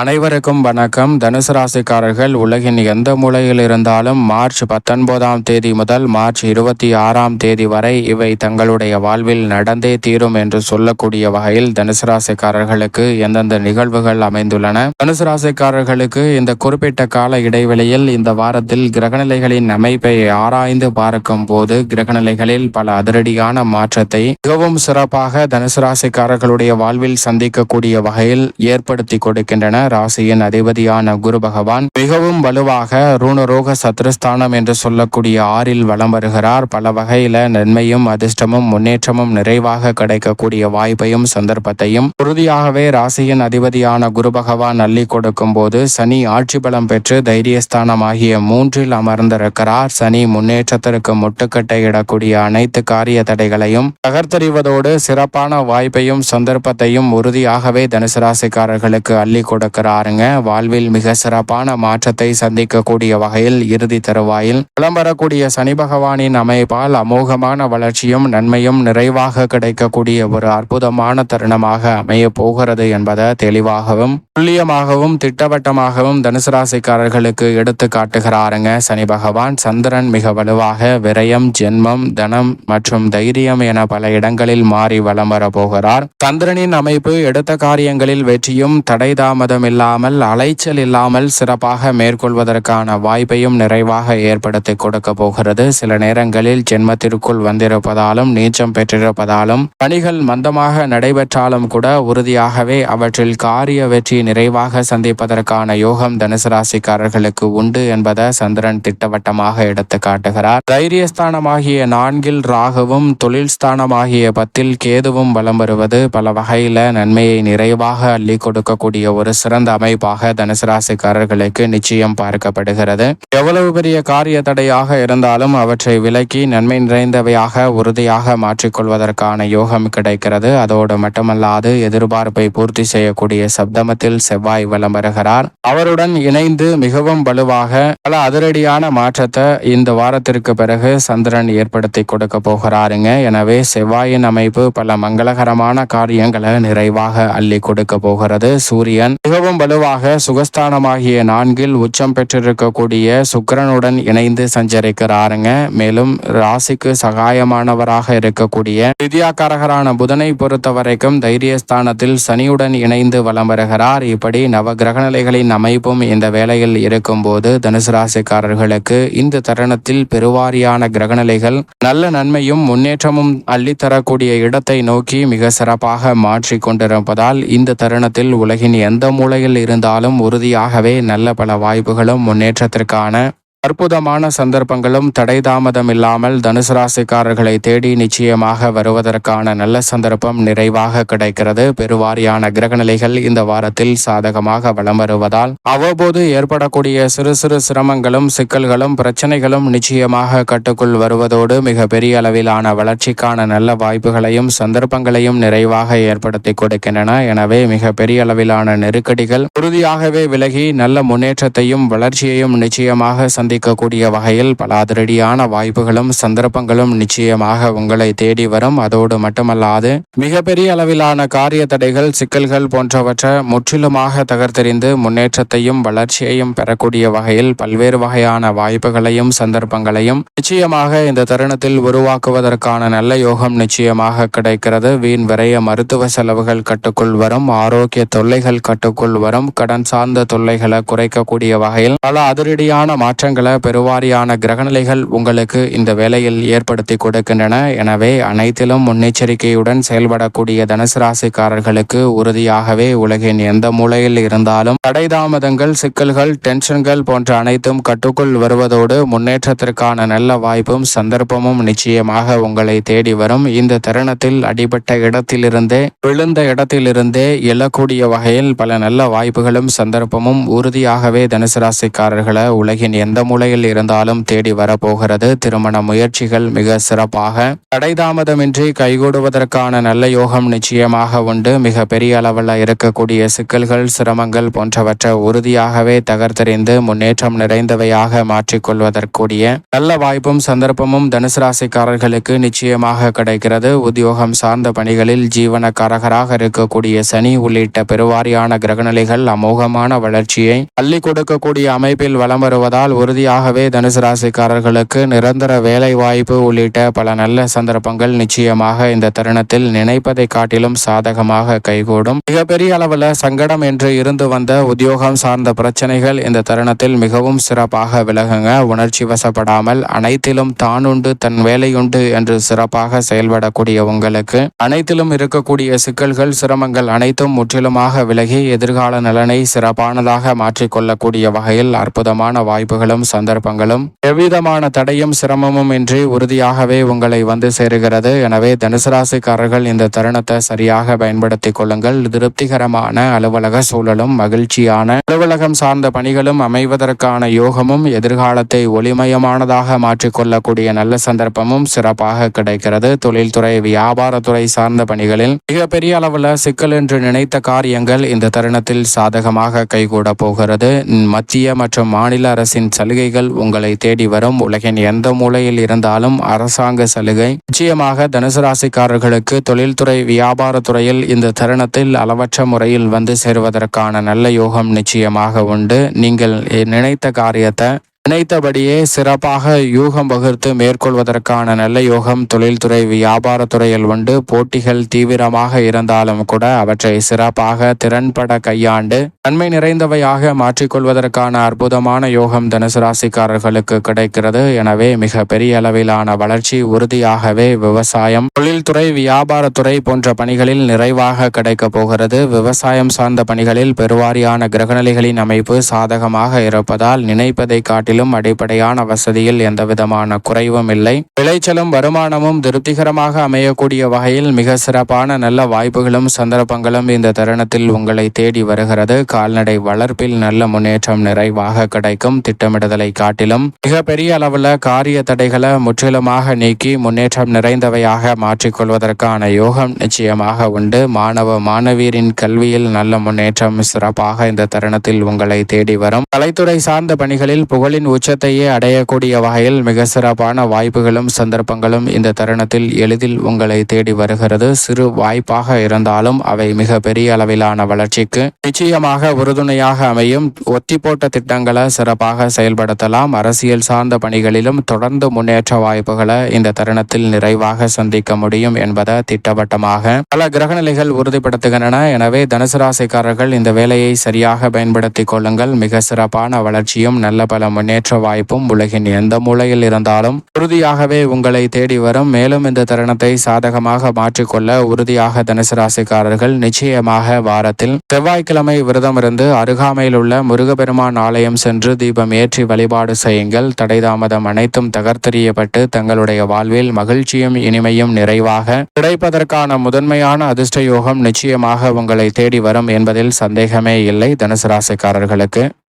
அனைவருக்கும் வணக்கம். தனுசு ராசிக்காரர்கள் உலகின் எந்த மூலையில் இருந்தாலும் மார்ச் 19ஆம் தேதி முதல் மார்ச் 26ஆம் தேதி வரை இவை தங்களுடைய வாழ்வில் நடந்தே தீரும் என்று சொல்லக்கூடிய வகையில் தனுசு ராசிக்காரர்களுக்கு எந்தெந்த நிகழ்வுகள் அமைந்துள்ளன. தனுசு ராசிக்காரர்களுக்கு இந்த குறிப்பிட்ட கால இடைவெளியில் இந்த வாரத்தில் கிரகநிலைகளின் அமைப்பை ஆராய்ந்து பார்க்கும் போது கிரகநிலைகளில் பல அதிரடியான மாற்றத்தை மிகவும் சிறப்பாக தனுசு ராசிக்காரர்களுடைய வாழ்வில் சந்திக்கக்கூடிய வகையில் ஏற்படுத்தி கொடுக்கின்றன. ராசியின் அதிபதியான குரு பகவான் மிகவும் வலுவாக ருணரோக சத்ருஸ்தானம் என்று சொல்லக்கூடிய 6ல் வலம் வருகிறார். பல வகையில நன்மையும் அதிர்ஷ்டமும் முன்னேற்றமும் நிறைவாக கிடைக்கக்கூடிய வாய்ப்பையும் சந்தர்ப்பத்தையும் உறுதியாகவே ராசியின் அதிபதியான குரு பகவான் அள்ளி கொடுக்கும் போது சனி ஆட்சி பலம் பெற்று தைரியஸ்தானம் ஆகிய 3ல் அமர்ந்திருக்கிறார். சனி முன்னேற்றத்திற்கு முட்டுக்கட்டை இடக்கூடிய அனைத்து காரிய தடைகளையும் தகர்த்தெறிவதோடு சிறப்பான வாய்ப்பையும் சந்தர்ப்பத்தையும் உறுதியாகவே தனுசு ராசிக்காரர்களுக்கு அள்ளி கொடுக்கிறாருங்க. வாழ்வில் மிக சிறப்பான மாற்றத்தை சந்திக்கக்கூடிய வகையில் இறுதி தருவாயில் விளம்பரக்கூடிய சனி பகவானின் அமைப்பால் அமோகமான வளர்ச்சியும் நன்மையும் நிறைவாக கிடைக்கக்கூடிய ஒரு அற்புதமான தருணமாக அமைய போகிறது என்பதை தெளிவாகவும் துல்லியமாகவும் திட்டவட்டமாகவும் தனுசு ராசிக்காரர்களுக்கு எடுத்து காட்டுகிறாருங்க. சனி பகவான் சந்திரன் மிக வலுவாக விரயம், ஜென்மம், தனம் மற்றும் தைரியம் என பல இடங்களில் மாறி வலம் வர போகிறார். சந்திரனின் அமைப்பு எடுத்த காரியங்களில் வெற்றியும் தடை தாமதம் இல்லாமல் அலைச்சல் இல்லாமல் சிறப்பாக மேற்கொள்வதற்கான வாய்ப்பையும் நிறைவாக ஏற்படுத்தி கொடுக்க போகிறது. சில நேரங்களில் ஜென்மத்திற்குள் வந்திருப்பதாலும் நீச்சம் பெற்றிருப்பதாலும் பணிகள் மந்தமாக நடைபெற்றாலும் கூட உறுதியாகவே அவற்றில் காரிய வெற்றி நிறைவாக சந்திப்பதற்கான யோகம் தனுசு ராசிக்காரர்களுக்கு உண்டு என்பதை சந்திரன் திட்டவட்டமாக எடுத்து காட்டுகிறார். தைரியஸ்தானமாகிய 4ல் ராகுவும் தொழில் ஸ்தானமாகிய 10ல் கேதுவும் வலம் வருவது பல வகையில நன்மையை நிறைவாக அள்ளி கொடுக்கக்கூடிய ஒரு சிறந்த அமைப்பாக தனுசு ராசிக்காரர்களுக்கு நிச்சயம் பார்க்கப்படுகிறது. எவ்வளவு பெரிய காரிய தடையாக இருந்தாலும் அவற்றை விலக்கி நன்மை நிறைந்தவையாக உறுதியாக மாற்றிக்கொள்வதற்கான யோகம் கிடைக்கிறது. அதோடு மட்டுமல்லாது எதிர்பார்ப்பை பூர்த்தி செய்யக்கூடிய சப்தமத்தில் செவ்வாய் வலம் வருகிறார். அவருடன் இணைந்து மிகவும் வலுவாக பல அதிரடியான மாற்றத்தை இந்த வாரத்திற்கு பிறகு சந்திரன் ஏற்படுத்தி கொடுக்க போகிறாருங்க. எனவே செவ்வாயின் அமைப்பு பல மங்களகரமான காரியங்களை நிறைவாக அள்ளி கொடுக்க போகிறது. சூரியன் மிகவும் வலுவாக சுகஸ்தானமாகிய 4ல் உச்சம் பெற்றிருக்கக்கூடிய சுக்கிரனுடன் இணைந்து சஞ்சரிக்கிறாருங்க. மேலும் ராசிக்கு சகாயமானவராக இருக்கக்கூடிய வித்யாகாரகரான புதனை பொறுத்த வரைக்கும் தைரியஸ்தானத்தில் சனியுடன் இணைந்து வலம் வருகிறார். இப்படி நவ கிரகநிலைகளின் அமைப்பும் இந்த வேளையில் இருக்கும் போது தனுசு ராசிக்காரர்களுக்கு இந்த தருணத்தில் பெருவாரியான கிரகநிலைகள் நல்ல நன்மையும் முன்னேற்றமும் அள்ளித்தரக்கூடிய இடத்தை நோக்கி மிக சிறப்பாக மாற்றி கொண்டிருப்பதால் இந்த தருணத்தில் உலகின் எந்த மூலையில் இருந்தாலும் உறுதியாகவே நல்ல பல வாய்ப்புகளும் முன்னேற்றத்திற்கான அற்புதமான சந்தர்ப்பங்களும் தடை தாமதம் இல்லாமல் தனுசு ராசிக்காரர்களை தேடி நிச்சயமாக வருவதற்கான நல்ல சந்தர்ப்பம் நிறைவாக கிடைக்கிறது. பெருவாரியான கிரகநிலைகள் இந்த வாரத்தில் சாதகமாக வலம் வருவதால் அவ்வப்போது ஏற்படக்கூடிய சிறு சிறு சிரமங்களும் சிக்கல்களும் பிரச்சனைகளும் நிச்சயமாக கட்டுக்குள் வருவதோடு மிக பெரிய அளவிலான வளர்ச்சிக்கான நல்ல வாய்ப்புகளையும் சந்தர்ப்பங்களையும் நிறைவாக ஏற்படுத்தி கொடுக்கின்றன. எனவே மிக பெரிய அளவிலான நெருக்கடிகள் உறுதியாகவே விலகி நல்ல முன்னேற்றத்தையும் வளர்ச்சியையும் நிச்சயமாக சந்திக்கக்கூடிய வகையில் பல அதிரடியான வாய்ப்புகளும் சந்தர்ப்பங்களும் நிச்சயமாக உங்களை தேடி வரும். அதோடு மட்டுமல்லாது மிகப்பெரிய அளவிலான காரிய தடைகள் சிக்கல்கள் போன்றவற்றை முற்றிலுமாக தகர்த்தெறிந்து முன்னேற்றத்தையும் வளர்ச்சியையும் பெறக்கூடிய வகையில் பல்வேறு வகையான வாய்ப்புகளையும் சந்தர்ப்பங்களையும் நிச்சயமாக இந்த தருணத்தில் உருவாக்குவதற்கான நல்ல யோகம் நிச்சயமாக கிடைக்கிறது. வீண் விரைய மருத்துவ செலவுகள் கட்டுக்குள் வரும். ஆரோக்கிய தொல்லைகள் கட்டுக்குள் வரும். கடன் சார்ந்த தொல்லைகளை குறைக்கக்கூடிய வகையில் பல அதிரடியான மாற்றங்களை பெருவாரியான கிரகநிலைகள் உங்களுக்கு இந்த வேளையில் ஏற்படுத்தி கொடுக்கின்றன. எனவே அனைத்திலும் முன்னெச்சரிக்கையுடன் செயல்படக்கூடிய தனுசு ராசிக்காரர்களுக்கு உறுதியாகவே உலகின் எந்த மூலையில் இருந்தாலும் தடை தாமதங்கள் சிக்கல்கள் டென்ஷன்கள் போன்ற அனைத்தும் கட்டுக்குள் வருவதோடு முன்னேற்றத்திற்கான நல்ல வாய்ப்பும் சந்தர்ப்பமும் நிச்சயமாக உங்களை தேடி வரும். இந்த தருணத்தில் அடிபட்ட இடத்திலிருந்தே விழுந்த இடத்திலிருந்தே எழக்கூடிய வகையில் பல நல்ல வாய்ப்புகளும் சந்தர்ப்பமும் உறுதியாகவே தனுசு ராசிக்காரர்களை உலகின் எந்த மூலையில் இருந்தாலும் தேடி வரப்போகிறது. திருமண முயற்சிகள் மிக சிறப்பாக தடைதாமதமின்றி கைகூடுவதற்கான நல்ல யோகம் நிச்சயமாக உண்டு. மிக பெரிய அளவில் இருக்கக்கூடிய சிக்கல்கள், சிரமங்கள் போன்றவற்றை உறுதியாகவே தகர்த்தெறிந்து முன்னேற்றம் நிறைந்தவையாக மாற்றிக்கொள்வதற்குரிய நல்ல வாய்ப்பும் சந்தர்ப்பமும் தனுசு ராசிக்காரர்களுக்கு நிச்சயமாக கிடைக்கிறது. உத்தியோகம் சார்ந்த பணிகளில் ஜீவனக்காரகராக இருக்கக்கூடிய சனி உள்ளிட்ட பெருவாரியான கிரகநிலைகள் அமோகமான வளர்ச்சியை அள்ளி கொடுக்கக்கூடிய அமைப்பில் வலம் வருவதால் உறுதியாகவே தனுசு ராசிக்காரர்களுக்கு நிரந்தர வேலை வாய்ப்பு உள்ளிட்ட பல நல்ல சந்தர்ப்பங்கள் நிச்சயமாக இந்த தருணத்தில் நினைப்பதை காட்டிலும் சாதகமாக கைகூடும். மிகப்பெரிய அளவில் சங்கடம் என்று இருந்து வந்த உத்தியோகம் சார்ந்த பிரச்சனைகள் இந்த தருணத்தில் மிகவும் சிறப்பாக விலகுங்க. உணர்ச்சி வசப்படாமல் அனைத்திலும் தானுண்டு தன் வேலையுண்டு என்று சிறப்பாக செயல்படக்கூடிய உங்களுக்கு அனைத்திலும் இருக்கக்கூடிய சிக்கல்கள், சிரமங்கள் அனைத்தும் முற்றிலுமாக விலகி எதிர்கால நலனை சிறப்பானதாக மாற்றிக்கொள்ளக்கூடிய வகையில் அற்புதமான வாய்ப்புகளும் சந்தர்ப்பங்களும் எவ்விதமான தடையும் சிரமமும் இன்றி உறுதியாகவே உங்களை வந்து சேருகிறது. எனவே தனுசு ராசிக்காரர்கள் இந்த தருணத்தை சரியாக பயன்படுத்திக் கொள்ளுங்கள். திருப்திகரமான அலுவலக சூழலும் மகிழ்ச்சியான அலுவலகம் சார்ந்த பணிகளும் அமைவதற்கான யோகமும் எதிர்காலத்தை ஒளிமயமானதாக மாற்றிக்கொள்ளக்கூடிய நல்ல சந்தர்ப்பமும் சிறப்பாக கிடைக்கிறது. தொழில்துறை, வியாபாரத்துறை சார்ந்த பணிகளில் மிகப்பெரிய அளவில் சிக்கல் என்று நினைத்த காரியங்கள் இந்த தருணத்தில் சாதகமாக கைகூட போகிறது. மத்திய மற்றும் மாநில அரசின் சலுகைகள் உங்களை தேடி வரும். உலகின் எந்த மூலையில் இருந்தாலும் அரசாங்க சலுகை நிச்சயமாக தனுசு ராசிக்காரர்களுக்கு தொழில்துறை, வியாபாரத்துறையில் இந்த தருணத்தில் அளவற்ற முறையில் வந்து சேருவதற்கான நல்ல யோகம் நிச்சயமாக உண்டு. நீங்கள் நினைத்த காரியத்தை நினைத்தபடியே சிறப்பாக யூகம் வகுத்து மேற்கொள்வதற்கான நல்ல யோகம் தொழில்துறை, வியாபாரத்துறையில் உண்டு. போட்டிகள் தீவிரமாக இருந்தாலும் கூட அவற்றை சிறப்பாக திறன்பட கையாண்டு நன்மை நிறைந்தவையாக மாற்றிக்கொள்வதற்கான அற்புதமான யோகம் தனுசு ராசிக்காரர்களுக்கு கிடைக்கிறது. எனவே மிக பெரிய அளவிலான வளர்ச்சி உறுதியாகவே விவசாயம், தொழில்துறை, வியாபாரத்துறை போன்ற பணிகளில் நிறைவாக கிடைக்கப் போகிறது. விவசாயம் சார்ந்த பணிகளில் பெருவாரியான கிரகநிலைகளின் அமைப்பு சாதகமாக இருப்பதால் நினைப்பதை காட்டிலும் அடிப்படையான வசதியில் எந்தவிதமான குறைவும் இல்லை. விளைச்சலும் வருமானமும் திருப்திகரமாக அமையக்கூடிய வகையில் மிக சிறப்பான நல்ல வாய்ப்புகளும் சந்தர்ப்பங்களும் இந்த தருணத்தில் உங்களை தேடி வருகிறது. கால்நடை வளர்ப்பில் நல்ல முன்னேற்றம் நிறைவாக கிடைக்கும். திட்டமிடுதலை காட்டிலும் மிக பெரிய அளவில் காரிய தடைகளை முற்றிலுமாக நீக்கி முன்னேற்றம் நிறைந்தவையாக மாற்றிக்கொள்வதற்கான யோகம் நிச்சயமாக உண்டு. மாணவ மாணவியரின் கல்வியில் நல்ல முன்னேற்றம் சிறப்பாக இந்த தருணத்தில் உங்களை தேடி வரும். கலைத்துறை சார்ந்த பணிகளில் புகழின் உச்சத்தையே அடையக்கூடிய வகையில் மிக சிறப்பான வாய்ப்புகளும் சந்தர்ப்பங்களும் இந்த தருணத்தில் எளிதில் உங்களை தேடி வருகிறது. சிறு வாய்ப்பாக இருந்தாலும் அவை மிக பெரிய அளவிலான வளர்ச்சிக்கு நிச்சயமாக உறுதுணையாக அமையும். ஒத்தி போட்ட திட்டங்களை சிறப்பாக செயல்படுத்தலாம். அரசியல் சார்ந்த பணிகளிலும் தொடர்ந்து முன்னேற்ற வாய்ப்புகளை இந்த தருணத்தில் நிறைவாக சந்திக்க முடியும் என்பதை திட்டவட்டமாக பல கிரகநிலைகள் உறுதிப்படுத்துகின்றன. எனவே தனுசு ராசிக்காரர்கள் இந்த வேலையை சரியாக பயன்படுத்திக் கொள்ளுங்கள். மிக சிறப்பான வளர்ச்சியும் நல்ல பல முன்னேற்ற வாய்ப்பும் உலகின் எந்த மூலையில் இருந்தாலும் உறுதியாகவே உங்களை தேடி வரும். மேலும் இந்த தருணத்தை சாதகமாக மாற்றிக்கொள்ள உறுதியாக தனுசு ராசிக்காரர்கள் நிச்சயமாக வாரத்தில் செவ்வாய்க்கிழமை விரதம் இருந்து அருகாமையில் உள்ள முருகப்பெருமான் ஆலயம் சென்று தீபம் ஏற்றி வழிபாடு செய்யுங்கள். தடைதாமதம் அனைத்தும் தகர்த்தெறியப்பட்டு தங்களுடைய வாழ்வில் மகிழ்ச்சியும் இனிமையும் நிறைவாக கிடைப்பதற்கான முதன்மையான அதிர்ஷ்ட யோகம் நிச்சயமாக உங்களை தேடி வரும் என்பதில் சந்தேகமே இல்லை. தனுசு ராசிக்காரர்களுக்கு